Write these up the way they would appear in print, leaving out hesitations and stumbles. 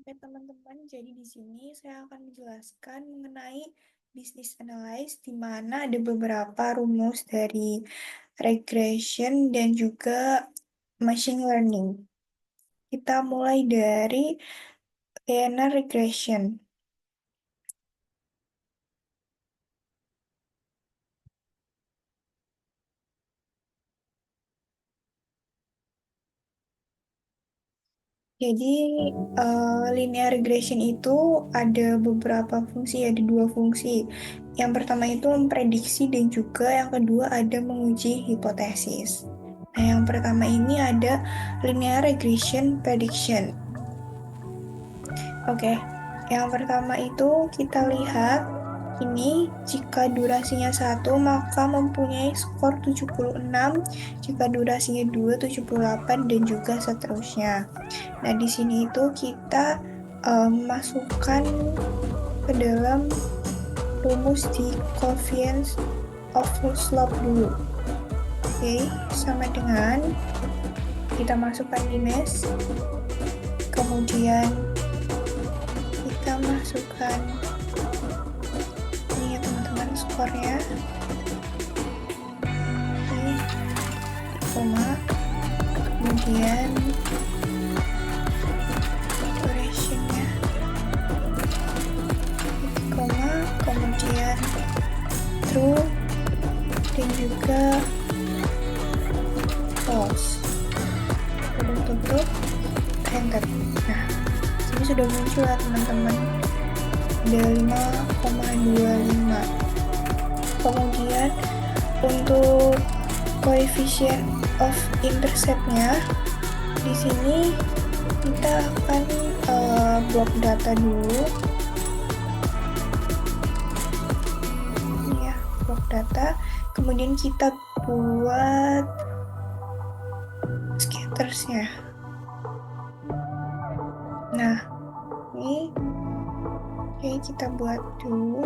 Oke, teman-teman, jadi di sini saya akan menjelaskan mengenai business analysis, di mana ada beberapa rumus dari regression dan juga machine learning. Kita mulai dari linear regression. Jadi, linear regression itu ada beberapa fungsi, ada dua fungsi. Yang pertama itu memprediksi dan juga yang kedua ada menguji hipotesis. Nah, yang pertama ini ada linear regression prediction. Oke, yang pertama itu kita lihat ini jika durasinya 1 maka mempunyai skor 76, jika durasinya 2 78 dan juga seterusnya. Nah, di sini itu kita masukkan ke dalam rumus di coefficient of slope dulu. Oke, sama dengan kita masukkan dimes, kemudian kita masukkan ini ya teman-teman skornya. Oke, koma, kemudian durationnya, koma, kemudian true dan juga false. Udah tutup, enter. Nah, ini sudah muncul ya teman-teman, ada 5,25. Kemudian untuk coefficient of intercept-nya, di sini kita akan blok data dulu. Ini ya, blok data. Kemudian kita buat scattersnya. Nah, ini oke, kita buat dulu.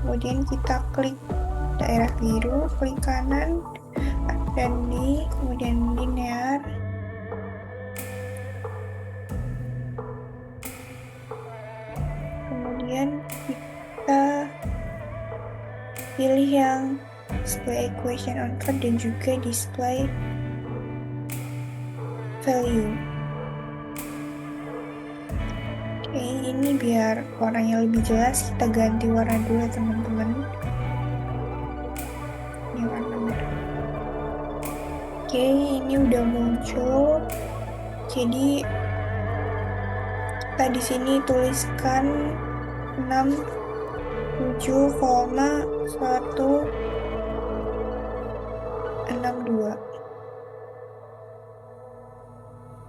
Kemudian kita klik daerah biru, klik kanan, dan di kemudian linear. Kemudian kita pilih yang display equation on chart dan juga display value. Oke, ini biar warnanya lebih jelas, kita ganti warna dulu ya teman-teman. Ini warna merah. Oke, ini udah muncul. Jadi kita di sini tuliskan 67,162.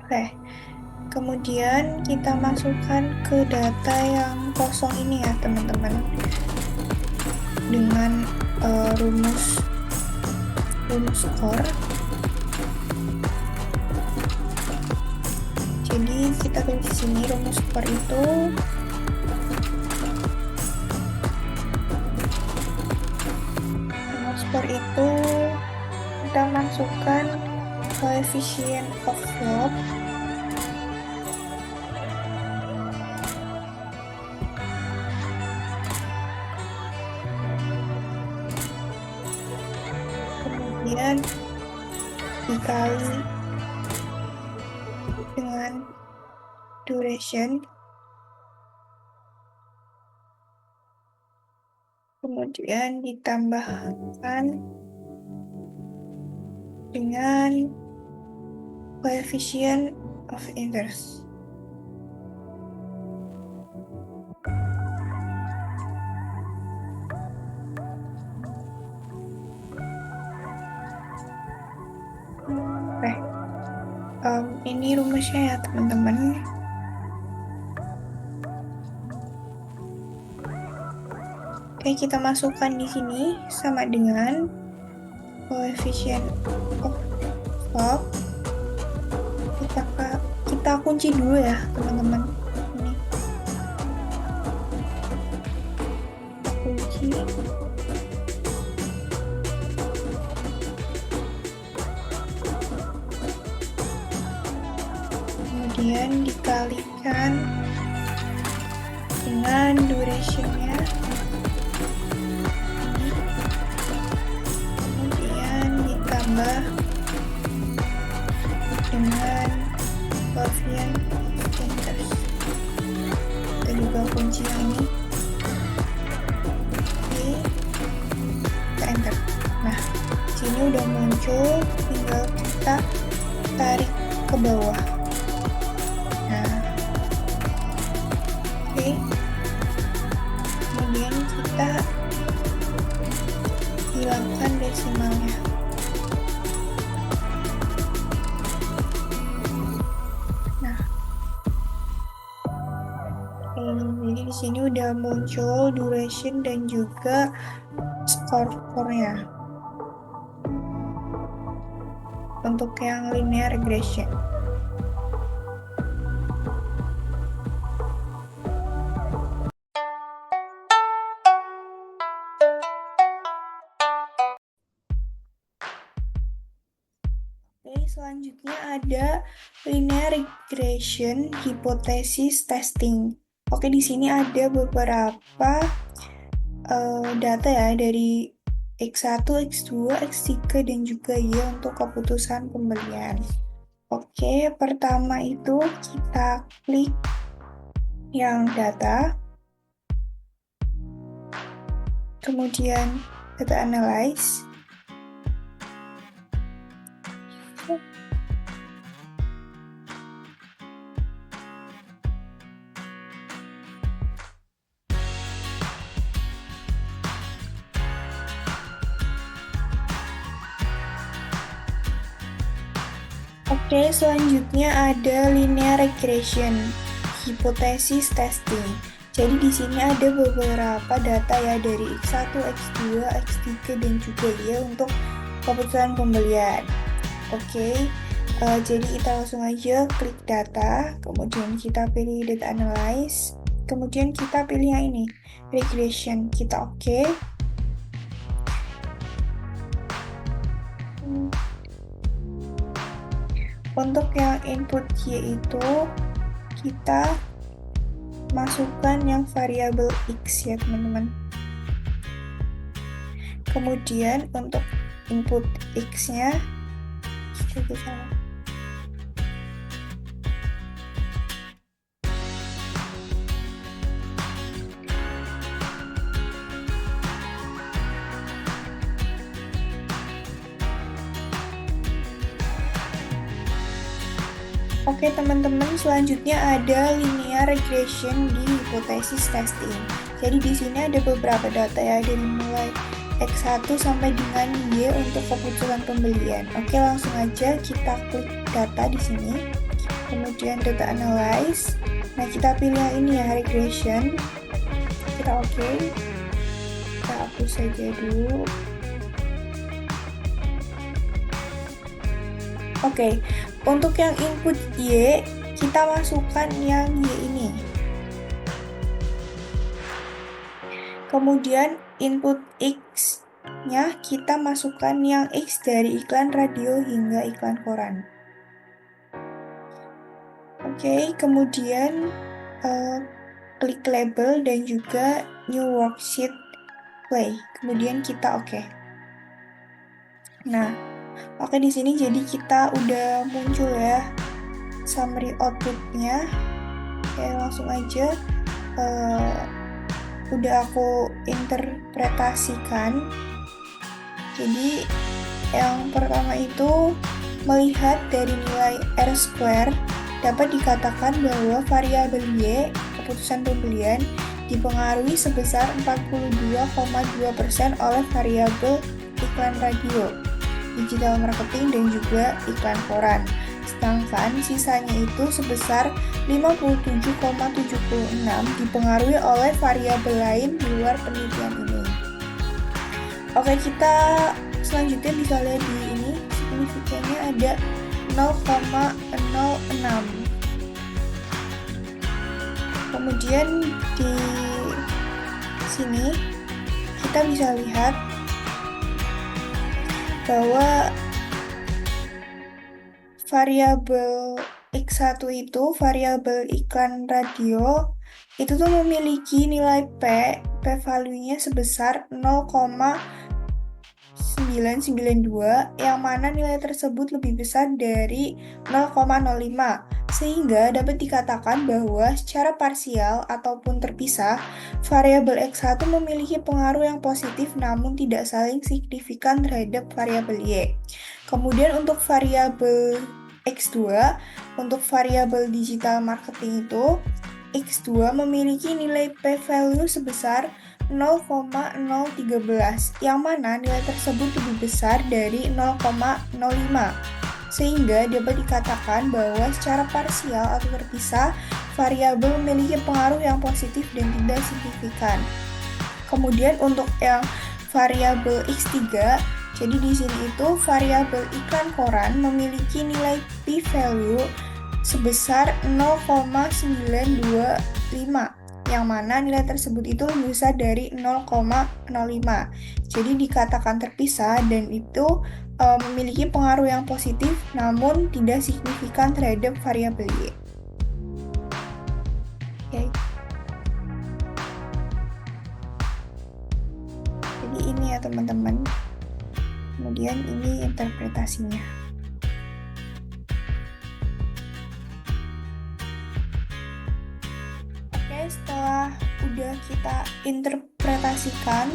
Oke. Kemudian kita masukkan ke data yang kosong ini ya teman-teman, dengan rumus skor. Jadi kita tulis di sini rumus skor itu kita masukkan coefficient of slope kemudian dikali dengan duration, kemudian ditambahkan dengan coefficient of interest. Ini rumusnya ya teman-teman. Oke, kita masukkan di sini sama dengan coefficient of slope. Kita kunci dulu ya teman-teman. Ini kita kunci. kemudian dikalikan dengan duration-nya ini, kemudian ditambah dengan Gaussian centers. Kita juga kunci yang ini. Oke, kita enter. Nah, sini udah muncul, tinggal kita tarik ke bawah. Nah, oke. Kemudian kita hilangkan desimalnya. Nah, oke. Jadi di sini udah muncul duration dan juga score-nya untuk yang linear regression. Oke, selanjutnya ada linear regression hypothesis testing. Oke, di sini ada beberapa data ya dari X1, X2, X3, dan juga Y untuk keputusan pembelian. Oke, pertama itu kita klik yang data, kemudian data analyze. Oke, selanjutnya ada linear regression hypothesis testing. Jadi di sini ada beberapa data ya dari X1, X2, X3, dan juga Y untuk keputusan pembelian. Oke, jadi kita langsung aja klik data, kemudian kita pilih data analyze, kemudian kita pilih yang ini, regression. Kita oke. Untuk yang input Y itu kita masukkan yang variabel X ya teman-teman. Kemudian untuk input X-nya kita bisa Oke teman-teman, selanjutnya ada linear regression di hypothesis testing. Jadi di sini ada beberapa data ya dari mulai X1 sampai dengan Y untuk keputusan pembelian. Oke, langsung aja kita klik data di sini. Kemudian data analyze. Nah, kita pilih yang ini ya, regression. Kita oke. Kita hapus saja dulu. Oke, untuk yang input Y, kita masukkan yang Y ini. Kemudian input X-nya kita masukkan yang X dari iklan radio hingga iklan koran. Oke, kemudian klik label dan juga new worksheet play. Kemudian kita oke. Nah, oke, di sini jadi kita udah muncul ya summary outputnya. Oke, langsung aja udah aku interpretasikan. Jadi yang pertama itu melihat dari nilai R² dapat dikatakan bahwa variabel Y keputusan pembelian dipengaruhi sebesar 42,2% oleh variabel iklan radio, digital marketing, dan juga iklan koran. Sedangkan sisanya itu sebesar 57,76 dipengaruhi oleh variabel lain di luar penelitian ini. Oke, kita selanjutnya bisa lihat di ini, signifikannya ada 0,06. Kemudian di sini kita bisa lihat bahwa variabel X1 itu variabel iklan radio itu tuh memiliki nilai p-value-nya sebesar 0,992 yang mana nilai tersebut lebih besar dari 0,05 sehingga dapat dikatakan bahwa secara parsial ataupun terpisah variabel X1 memiliki pengaruh yang positif namun tidak saling signifikan terhadap variabel Y. Kemudian untuk variabel X2, untuk variabel digital marketing itu X2 memiliki nilai p-value sebesar 0,013 yang mana nilai tersebut lebih besar dari 0,05 sehingga dapat dikatakan bahwa secara parsial atau terpisah variabel memiliki pengaruh yang positif dan tidak signifikan. Kemudian untuk yang variabel X3, jadi di sini itu variabel iklan koran memiliki nilai p-value sebesar 0,925 yang mana nilai tersebut itu lebih besar dari 0,05. Jadi dikatakan terpisah dan itu memiliki pengaruh yang positif namun tidak signifikan terhadap variabel Y. Oke. Jadi ini ya teman-teman. Kemudian ini interpretasinya. Setelah udah kita interpretasikan,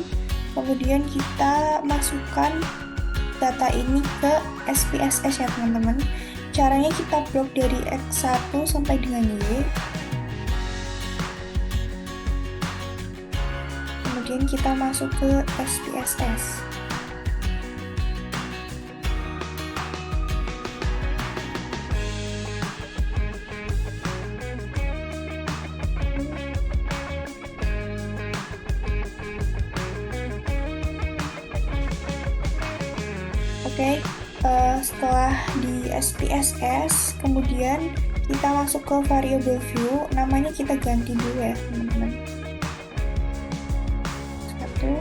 kemudian kita masukkan data ini ke SPSS ya teman-teman. Caranya kita blok dari X1 sampai dengan Y. Kemudian kita masuk ke SPSS. Oke, setelah di SPSS, kemudian kita masuk ke variable view, namanya kita ganti dulu ya teman-teman. Satu.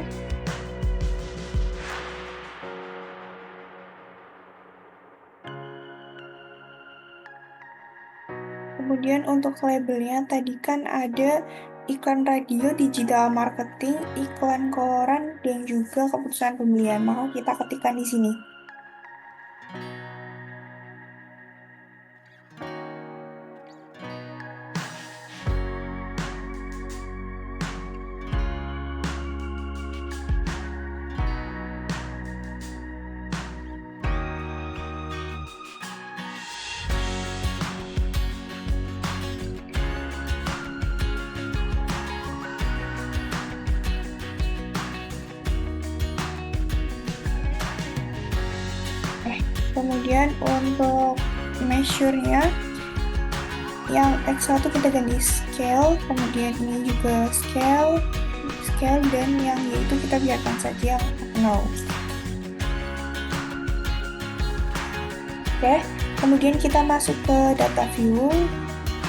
Kemudian untuk labelnya tadi kan ada iklan radio, digital marketing, iklan koran, dan juga keputusan pembelian. Maka kita ketikkan di sini. Kemudian untuk measure-nya yang X1 kita ganti scale, kemudian ini juga scale, dan yang Y itu kita biarkan saja 0. Oke, kemudian kita masuk ke data view,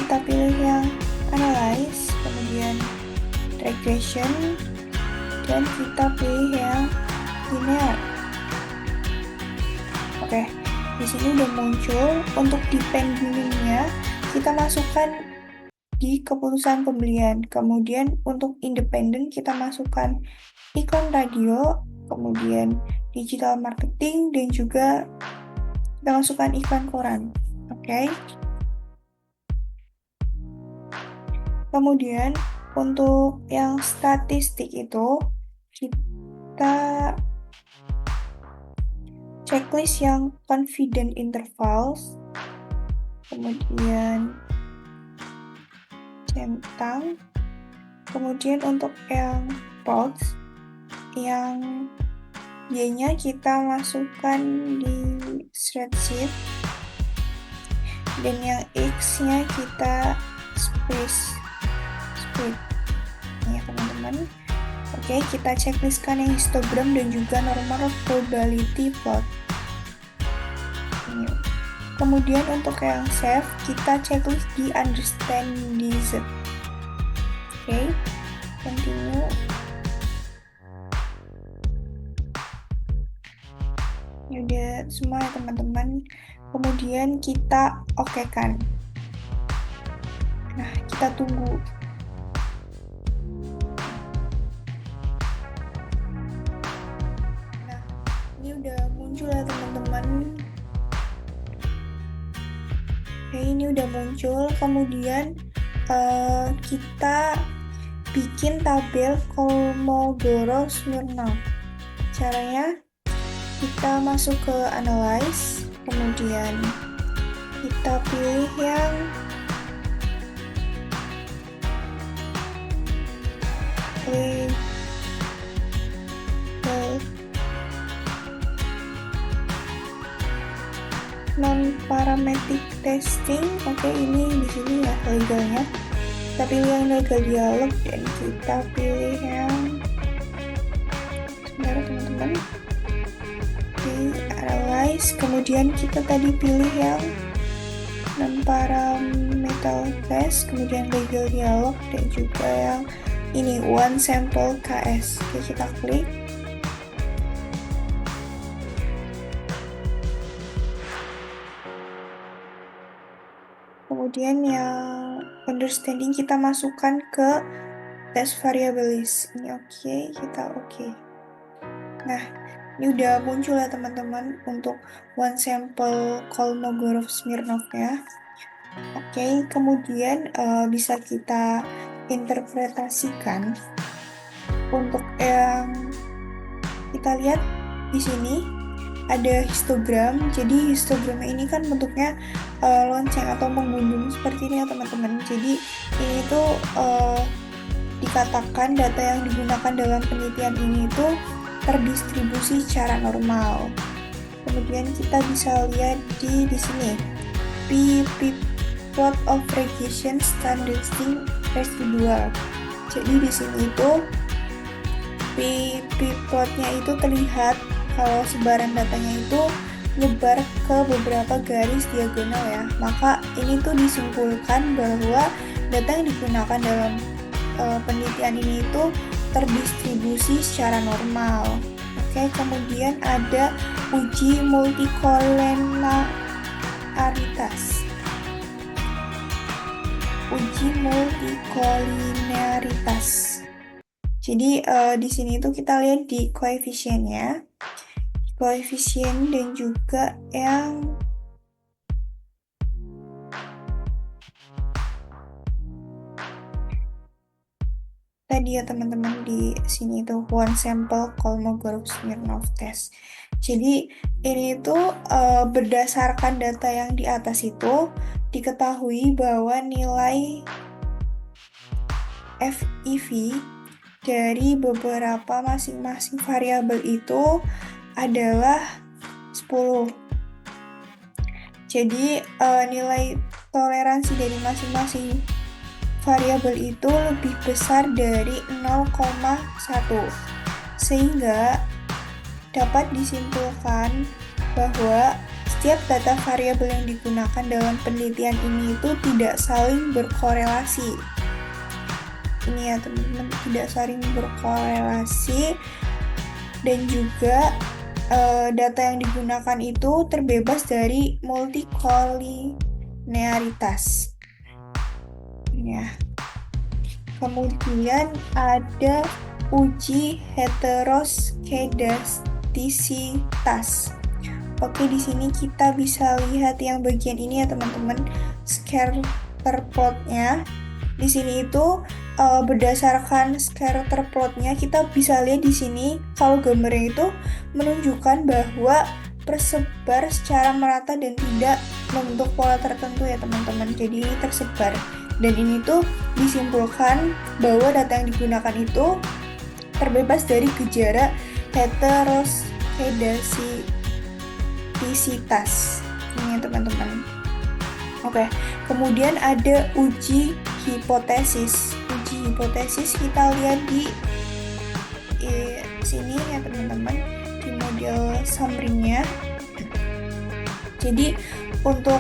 kita pilih yang analyze, kemudian regression, dan kita pilih yang linear. Oke, di sini udah muncul. Untuk depending-nya kita masukkan di keputusan pembelian. Kemudian untuk independen kita masukkan iklan radio, kemudian digital marketing, dan juga kita masukkan iklan koran. Oke. Kemudian untuk yang statistik itu kita checklist yang confident intervals, kemudian centang, kemudian untuk yang plots, yang Y-nya kita masukkan di spreadsheet, dan yang X-nya kita split ya teman-teman. Oke, kita checklistkan yang histogram dan juga normal probability plot. Kemudian untuk yang save, kita checklist di understand disease. Oke, continue. Ya udah semua ya teman-teman. Kemudian kita okekan. kita tunggu. Nah, ini udah muncul ya teman-teman. Oke, ini udah muncul. Kemudian kita bikin tabel Kolmogorov-Smirnov. Caranya kita masuk ke Analyze, kemudian kita pilih yang non-parametric testing. Oke, ini di sini ya legalnya. Kita pilih yang legal dialog dan kita pilih yang sebentar teman-teman. Analyze, kemudian kita tadi pilih yang non-parametric test, kemudian legal dialog dan juga yang ini one sample KS. Oke, kita klik. Kemudian yang understanding kita masukkan ke test variabilis. Ini oke, kita oke. Nah, ini udah muncul ya teman-teman untuk one sample Kolmogorov-Smirnov-nya. Oke, kemudian bisa kita interpretasikan untuk yang kita lihat di sini ada histogram. Jadi histogramnya ini kan bentuknya lonceng atau menggunung seperti ini ya teman-teman. Jadi ini tuh dikatakan data yang digunakan dalam penelitian ini itu terdistribusi secara normal. Kemudian kita bisa lihat di sini plot of regression standardizing residual. Jadi di sini itu plotnya itu terlihat kalau sebaran datanya itu nyebar ke beberapa garis diagonal ya. Maka ini tuh disimpulkan bahwa data yang digunakan dalam penelitian ini itu terdistribusi secara normal. Oke, kemudian ada uji multikolinearitas. Uji multikolinearitas. Jadi di sini tuh kita lihat di koefisiennya, koefisien dan juga yang tadi ya teman-teman di sini tuh one sample Kolmogorov-Smirnov test. Jadi ini tuh berdasarkan data yang di atas itu diketahui bahwa nilai FEV dari beberapa masing-masing variabel itu adalah 10. Jadi nilai toleransi dari masing-masing variabel itu lebih besar dari 0,1 sehingga dapat disimpulkan bahwa setiap data variabel yang digunakan dalam penelitian ini itu tidak saling berkorelasi. Ini ya teman-teman, tidak saling berkorelasi, dan juga data yang digunakan itu terbebas dari multikolinearitas. Ya. Kemudian ada uji heteroskedastisitas. Oke, di sini kita bisa lihat yang bagian ini ya teman-teman, scatter plotnya. Di sini itu berdasarkan scatter plotnya kita bisa lihat di sini kalau gambarnya itu menunjukkan bahwa tersebar secara merata dan tidak membentuk pola tertentu ya teman-teman. Jadi ini tersebar dan ini tuh disimpulkan bahwa data yang digunakan itu terbebas dari gejala heteroskedastisitas. Ini ya teman-teman. Oke, kemudian ada uji hipotesis. Uji hipotesis kita lihat di sini ya teman-teman, di model summary-nya. Jadi untuk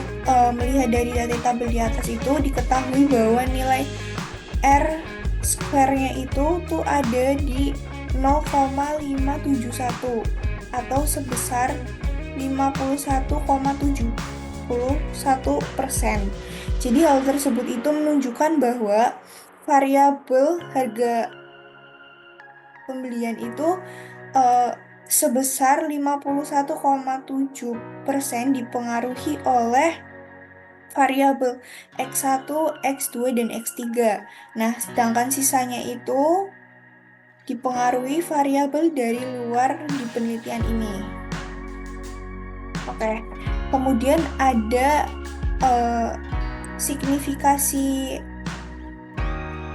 melihat dari data tabel di atas itu diketahui bahwa nilai R square-nya itu tuh ada di 0,571 atau sebesar 51,71%. Jadi hal tersebut itu menunjukkan bahwa variabel harga pembelian itu eh, sebesar 51,7% dipengaruhi oleh variabel X1, X2, dan X3. Nah, sedangkan sisanya itu dipengaruhi variabel dari luar di penelitian ini. Oke, kemudian ada eh, signifikasi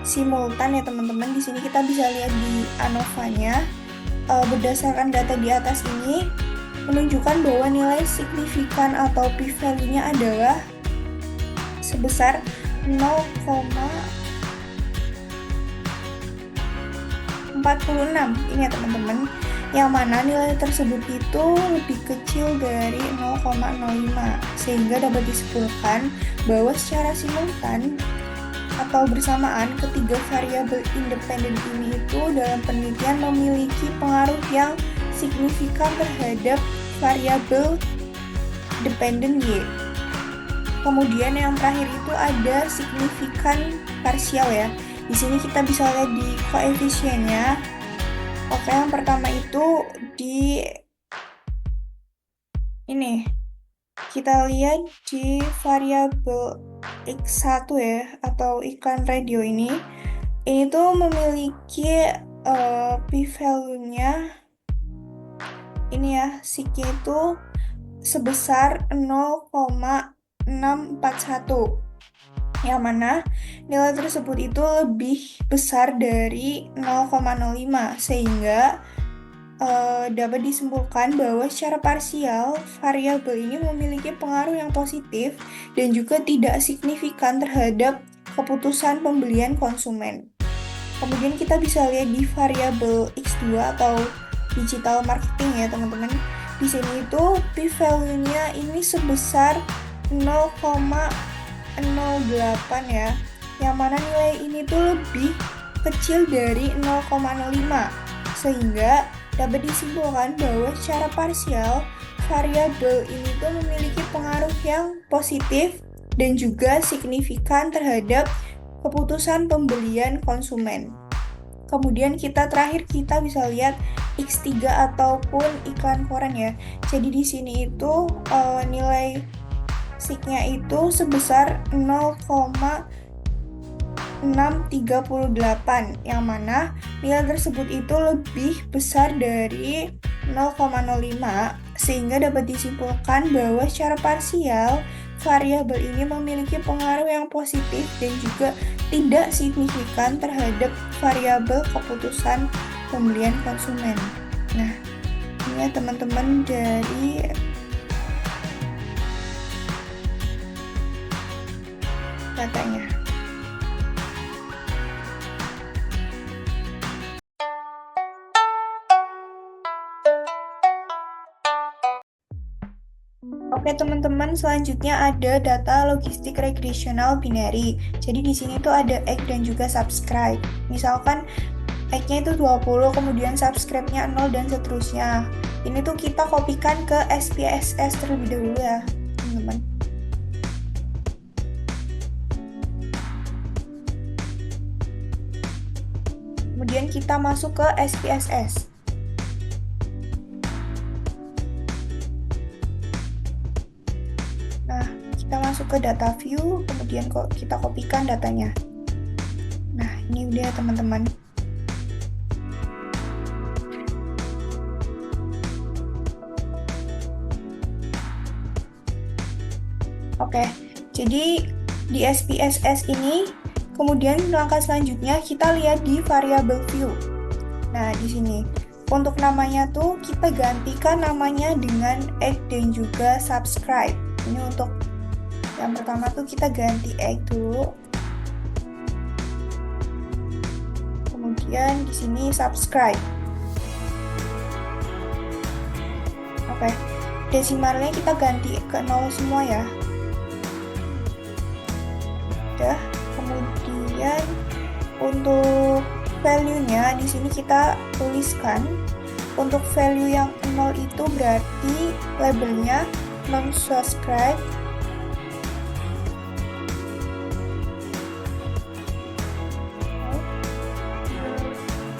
simultan ya teman-teman. Di sini kita bisa lihat di ANOVA-nya. Berdasarkan data di atas ini menunjukkan bahwa nilai signifikan atau p-value-nya adalah sebesar 0,46 ini ya teman-teman, yang mana nilai tersebut itu lebih kecil dari 0,05 sehingga dapat disimpulkan bahwa secara simultan atau bersamaan ketiga variabel independen ini itu dalam penelitian memiliki pengaruh yang signifikan terhadap variabel dependen Y. Kemudian yang terakhir itu ada signifikan parsial ya. Di sini kita bisa lihat di koefisiennya. Oke, yang pertama itu di ini kita lihat di variabel X1 ya, atau iklan radio ini. Ini tuh memiliki p-value-nya ini ya, signya itu sebesar 0,641. Yang mana nilai tersebut itu lebih besar dari 0,05 sehingga dapat disimpulkan bahwa secara parsial variabel ini memiliki pengaruh yang positif dan juga tidak signifikan terhadap keputusan pembelian konsumen. Kemudian kita bisa lihat di variabel X2 atau digital marketing ya teman-teman. Di sini itu p-value-nya ini sebesar 0,08 ya, yang mana nilai ini tuh lebih kecil dari 0,05 sehingga dapat disimpulkan bahwa secara parsial variabel ini tuh memiliki pengaruh yang positif dan juga signifikan terhadap keputusan pembelian konsumen. Kemudian terakhir kita bisa lihat X3 ataupun iklan koran ya. Jadi di sini itu nilai signya itu sebesar 0,638, yang mana nilai tersebut itu lebih besar dari 0,05 sehingga dapat disimpulkan bahwa secara parsial variabel ini memiliki pengaruh yang positif dan juga tidak signifikan terhadap variabel keputusan pembelian konsumen. Nah, ini ya teman-teman dari datanya. Oke teman-teman, selanjutnya ada data logistik regresional binary. Jadi di sini tuh ada egg dan juga subscribe. Misalkan egg-nya itu 20, kemudian subscribe-nya 0 dan seterusnya. Ini tuh kita kopikan ke SPSS terlebih dahulu ya, teman-teman. Kemudian kita masuk ke SPSS. Nah, kita masuk ke data view, kemudian kita kopikan datanya. Nah, ini udah ya teman-teman. Oke, jadi di SPSS ini, kemudian langkah selanjutnya kita lihat di variable view. Nah, di sini untuk namanya tuh kita gantikan namanya dengan egg dan juga subscribe. Ini untuk yang pertama tuh kita ganti egg dulu. Kemudian di sini subscribe. Oke, desimalnya kita ganti ke 0 semua ya. Udah, kemudian untuk value-nya di sini kita tuliskan untuk value yang 0 itu berarti labelnya non-subscribe.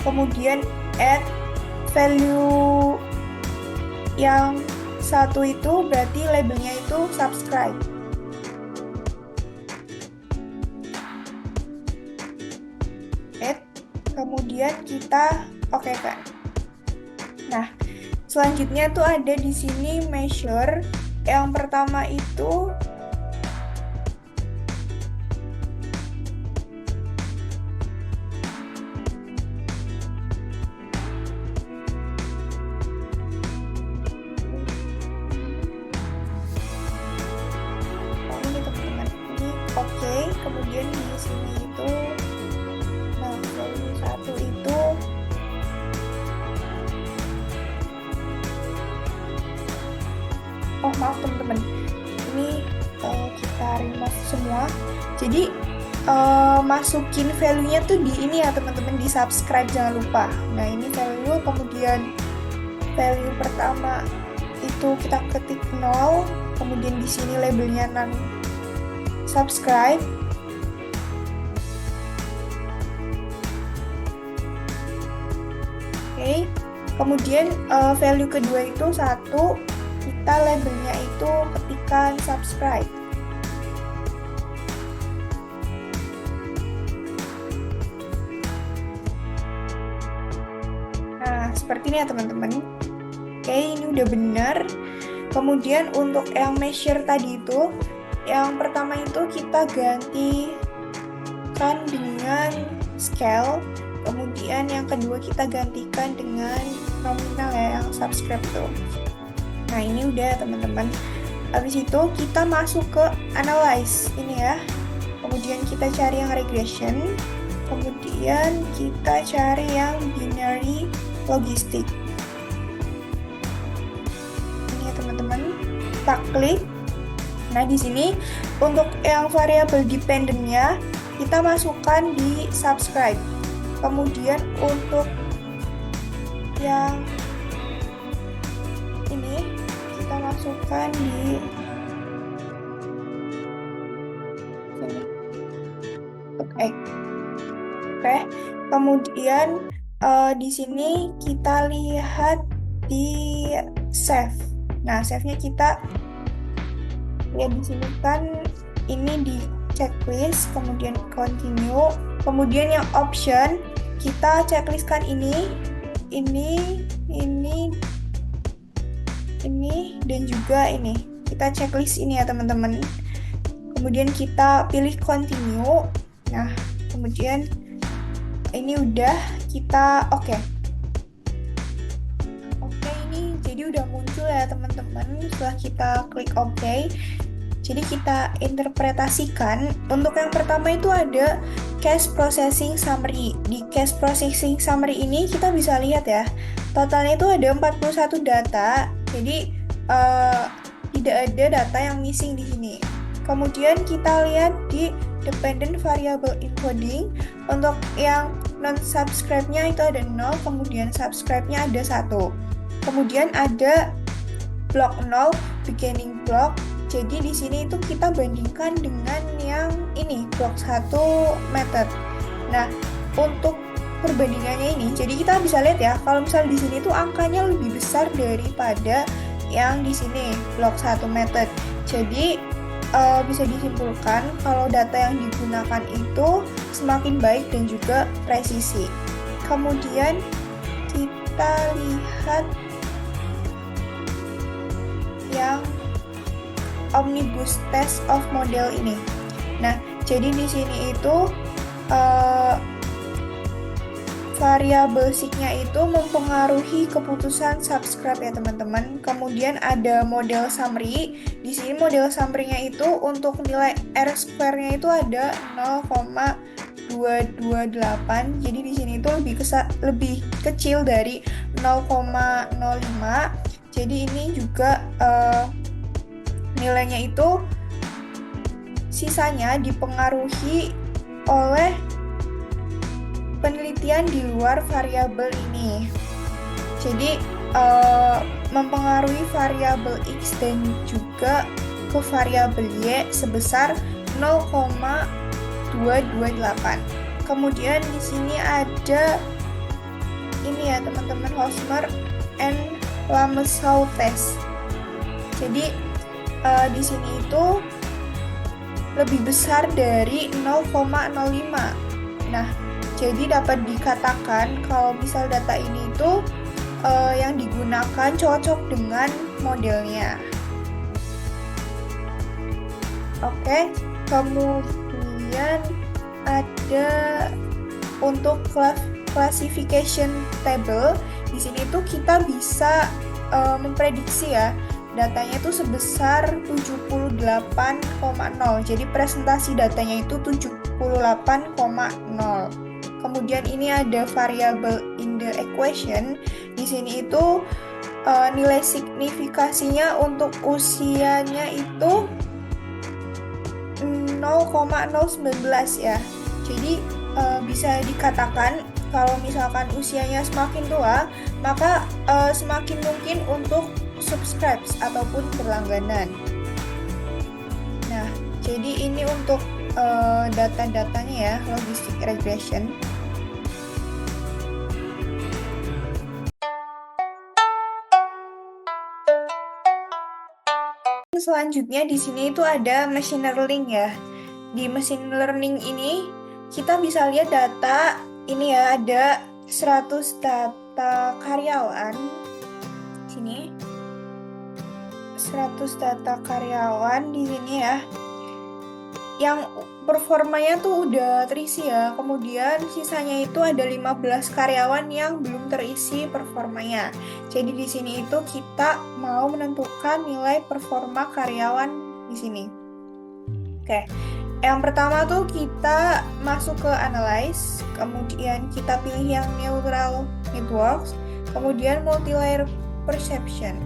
kemudian add value yang satu itu berarti labelnya itu subscribe. Add, kemudian kita oke kan. Nah, selanjutnya tuh ada di sini measure. Yang pertama itu ini teman-teman. Ini oke, kemudian di sini itu nah, value satu itu oh maaf teman-teman, ini kita remove semua. Jadi masukin value-nya tuh di ini ya teman-teman, di subscribe jangan lupa. Nah ini value, kemudian value pertama itu kita ketik 0, kemudian di sini labelnya non subscribe. Oke, kemudian value kedua itu 1, kita labelnya itu ketikan subscribe. Nah, seperti ini ya teman-teman. Oke, ini udah benar. Kemudian untuk yang measure tadi itu, yang pertama itu kita gantikan dengan scale. Kemudian yang kedua kita gantikan dengan nominal ya, yang subscribe tuh. Nah ini udah teman-teman. Habis itu kita masuk ke analyze ini ya. Kemudian kita cari yang regression. Kemudian kita cari yang binary logistic. Ini ya teman-teman. Kita klik. Nah di sini untuk yang variable dependent-nya kita masukkan di subscribe. Kemudian untuk yang ini kita masukkan di sini untuk X. Oke, kemudian di sini kita lihat di save. Nah, save-nya kita lihat di sini kan ini di checklist, kemudian continue, kemudian yang option kita checklistkan ini dan juga ini. Kita checklist ini ya teman-teman. Kemudian kita pilih continue. Nah, kemudian ini udah kita oke. Oke, ini jadi udah muncul ya teman-teman setelah kita klik oke. Jadi kita interpretasikan. Untuk yang pertama itu ada cache processing summary. Di cache processing summary ini kita bisa lihat ya, totalnya itu ada 41 data. Jadi tidak ada data yang missing di sini. Kemudian kita lihat di dependent variable encoding. Untuk yang non subscribe-nya itu ada 0, kemudian subscribe-nya ada 1. Kemudian ada block 0 beginning block. Jadi di sini itu kita bandingkan dengan yang ini block 1 method. Nah, untuk perbandingannya ini, jadi kita bisa lihat ya, kalau misalnya di sini tuh angkanya lebih besar daripada yang di sini block 1 method. Jadi bisa disimpulkan kalau data yang digunakan itu semakin baik dan juga presisi. Kemudian kita lihat yang omnibus test of model ini. Nah, jadi di sini itu variabel seek-nya itu mempengaruhi keputusan subscribe ya teman-teman. Kemudian ada model summary. Di sini model summary-nya itu untuk nilai R-square-nya itu ada 0,228. Jadi di sini itu lebih kecil dari 0,05. Jadi ini juga nilainya itu sisanya dipengaruhi oleh penelitian di luar variabel ini. Jadi mempengaruhi variabel X dan juga ke variabel Y sebesar 0,228. Kemudian di sini ada ini ya teman-teman, Hosmer and Lamessau test. Jadi di sini itu lebih besar dari 0,05. Nah, jadi dapat dikatakan kalau misal data ini itu yang digunakan cocok dengan modelnya. Oke, kemudian ada untuk classification table. Di sini tuh kita bisa memprediksi ya, datanya itu sebesar 78,0. Jadi presentasi datanya itu 78,0. Kemudian ini ada variable in the equation. Di sini itu nilai signifikasinya untuk usianya itu 0,019 ya. Jadi bisa dikatakan kalau misalkan usianya semakin tua, maka semakin mungkin untuk subscribe ataupun berlangganan. Nah, jadi ini untuk data-datanya ya, logistic regression. Selanjutnya di sini itu ada machine learning ya. Di machine learning ini kita bisa lihat data ini ya, ada 100 data karyawan. Sini 100 data karyawan di sini ya. Yang performanya tuh udah terisi ya. Kemudian sisanya itu ada 15 karyawan yang belum terisi performanya. Jadi di sini itu kita mau menentukan nilai performa karyawan di sini. Oke. Yang pertama tuh kita masuk ke analyze, kemudian kita pilih yang neural networks, kemudian multilayer perception.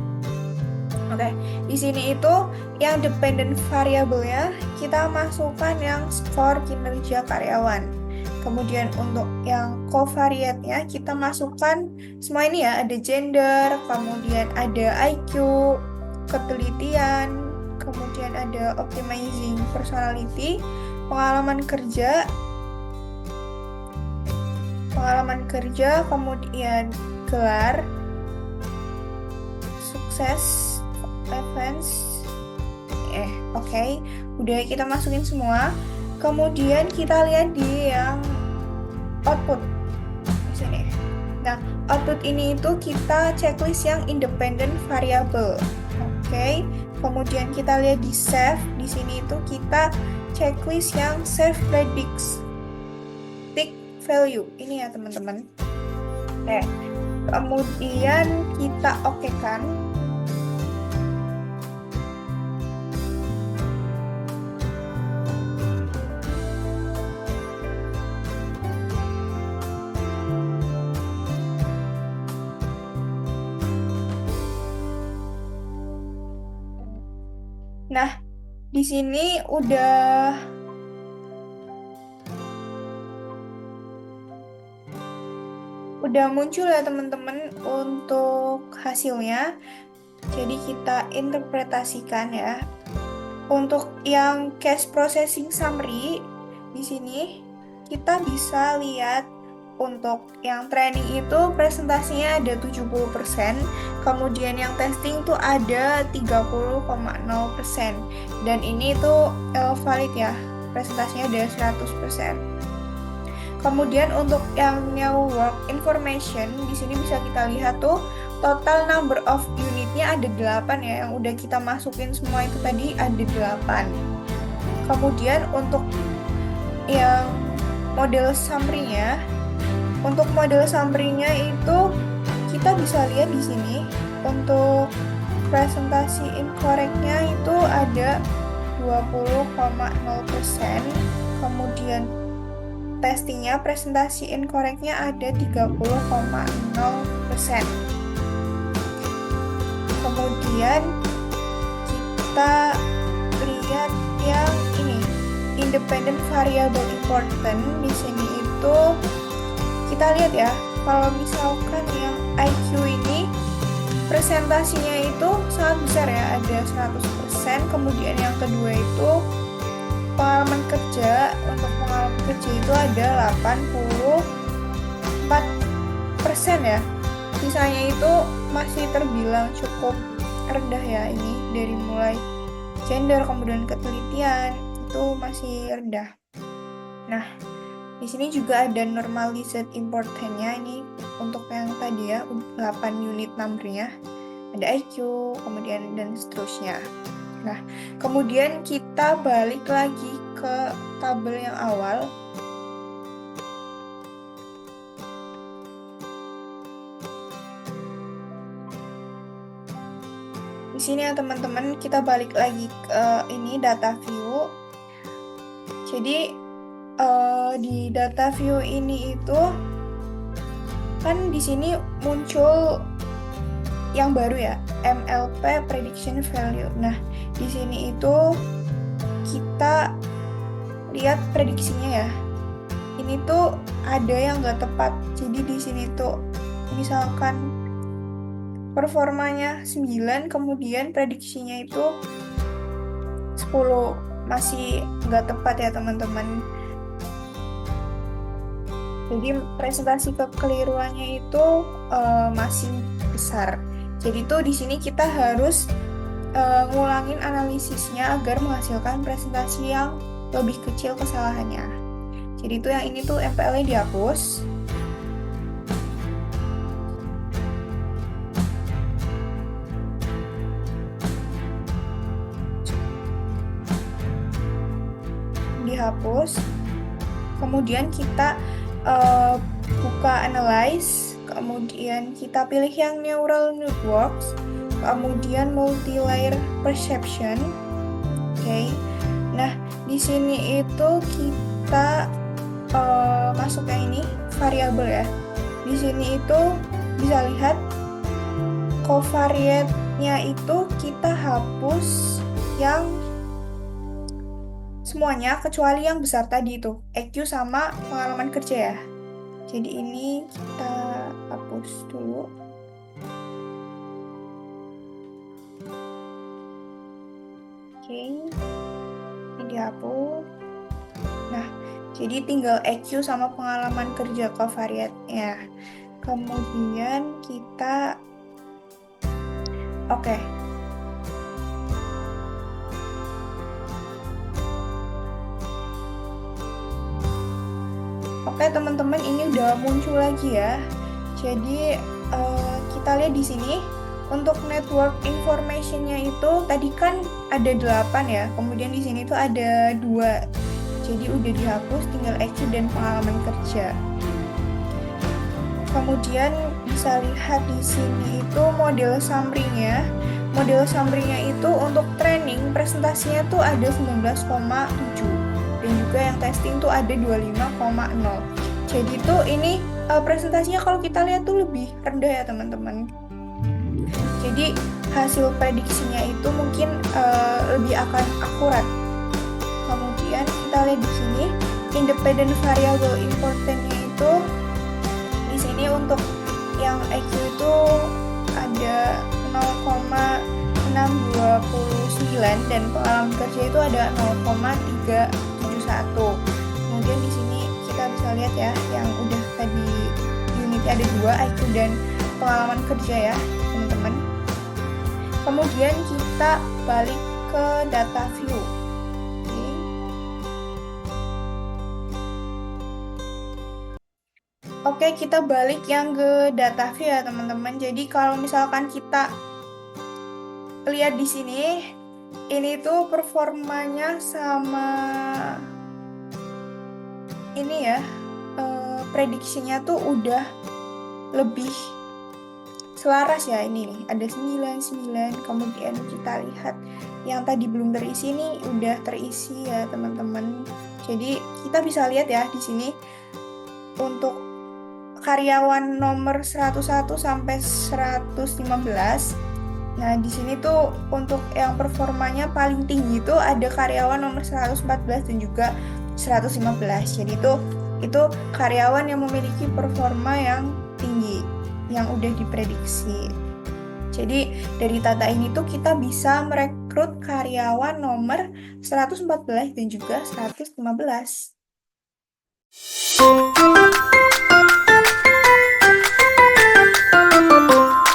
Oke, di sini itu yang dependent variable-nya kita masukkan yang skor kinerja karyawan. Kemudian untuk yang covariate-nya kita masukkan semua ini ya, ada gender, kemudian ada IQ, ketelitian, kemudian ada optimizing personality, pengalaman kerja, kemudian gelar, sukses, events. Oke. Udah kita masukin semua. Kemudian kita lihat di yang output di sini. Nah, output ini itu kita checklist yang independent variable. Oke. Kemudian kita lihat di save. Di sini itu kita checklist yang save predicts tick value. Ini ya teman-teman. Kemudian kita okekan. Nah, di sini udah muncul ya teman-teman untuk hasilnya. Jadi kita interpretasikan ya. Untuk yang cache processing summary di sini kita bisa lihat untuk yang training itu presentasinya ada 70%, kemudian yang testing tuh ada 30,0%. Dan ini tuh valid ya, presentasinya ada 100%. Kemudian untuk yang new work information di sini bisa kita lihat tuh total number of unitnya ada 8 ya, yang udah kita masukin semua itu tadi ada 8. Kemudian untuk yang model summary-nya, untuk model summary-nya itu kita bisa lihat di sini untuk presentasi incorrect-nya itu ada 20,0%, kemudian testingnya presentasi incorrect-nya ada 30,0%. Kemudian kita lihat yang ini independent variable important. Di sini itu kita lihat ya, kalau misalkan yang IQ ini presentasinya itu sangat besar ya, ada 100%. Kemudian yang kedua itu pengalaman kerja. Untuk pengalaman kerja itu ada 84%. 10% ya. Sisanya itu masih terbilang cukup rendah ya, ini dari mulai gender kemudian ketelitian itu masih rendah. Nah, di sini juga ada normalized importance-nya, ini untuk yang tadi ya 8 unit number-nya. Ada IQ, kemudian dan seterusnya. Nah, kemudian kita balik lagi ke tabel yang awal. Di sini ya teman-teman, kita balik lagi ke ini data view. Jadi di data view ini itu kan di sini muncul yang baru ya, MLP prediction value. Nah, di sini itu kita lihat prediksinya ya. Ini tuh ada yang nggak tepat. Jadi di sini tuh misalkan performanya 9, kemudian prediksinya itu 10. Masih nggak tepat ya teman-teman. Jadi presentasi kekeliruannya itu masih besar. Jadi tuh di sini kita harus ngulangin analisisnya agar menghasilkan presentasi yang lebih kecil kesalahannya. Jadi itu yang ini tuh MPL-nya dihapus. Dihapus. Kemudian kita buka analyze, kemudian kita pilih yang neural networks, kemudian multi-layer perception. Oke. Nah, di sini itu kita masuk yang ini variabel ya. Di sini itu bisa lihat covariate-nya itu kita hapus yang semuanya kecuali yang besar tadi itu, EQ sama pengalaman kerja ya. Jadi ini kita hapus dulu. Oke, ini dihapus. Nah, jadi tinggal EQ sama pengalaman kerja covariate-nya. Kemudian kita oke. Oke teman-teman, ini udah muncul lagi ya. Jadi kita lihat di sini untuk network information-nya itu tadi kan ada 8 ya. Kemudian di sini tuh ada 2. Jadi udah dihapus, tinggal EQ dan pengalaman kerja. Kemudian bisa lihat di sini itu model summary-nya. Model summary-nya itu untuk training presentasinya tuh ada 19,7 dan juga yang testing tuh ada 25,0. Jadi tuh ini presentasinya kalau kita lihat tuh lebih rendah ya teman-teman. Jadi hasil prediksinya itu mungkin lebih akan akurat. Kemudian kita lihat di sini independent variable importance-nya itu di sini untuk yang EQ itu ada 0,629 dan pengalaman kerja itu ada 0,371. Kemudian di sini kita bisa lihat ya yang udah tadi unitnya ada 2, IQ dan pengalaman kerja ya teman-teman. Kemudian kita balik ke data view. Oke, kita balik yang ke data view ya teman-teman. Jadi kalau misalkan kita lihat di sini, ini tuh performanya sama ini ya, prediksinya tuh udah lebih selaras ya. Ini nih, ada 99, kemudian kita lihat yang tadi belum terisi nih udah terisi ya teman-teman. Jadi kita bisa lihat ya di sini untuk karyawan nomor 101 sampai 115. Nah, di sini tuh untuk yang performanya paling tinggi itu ada karyawan nomor 114 dan juga 115. Jadi itu karyawan yang memiliki performa yang tinggi yang udah diprediksi. Jadi dari data ini tuh kita bisa merekrut karyawan nomor 114 dan juga 115.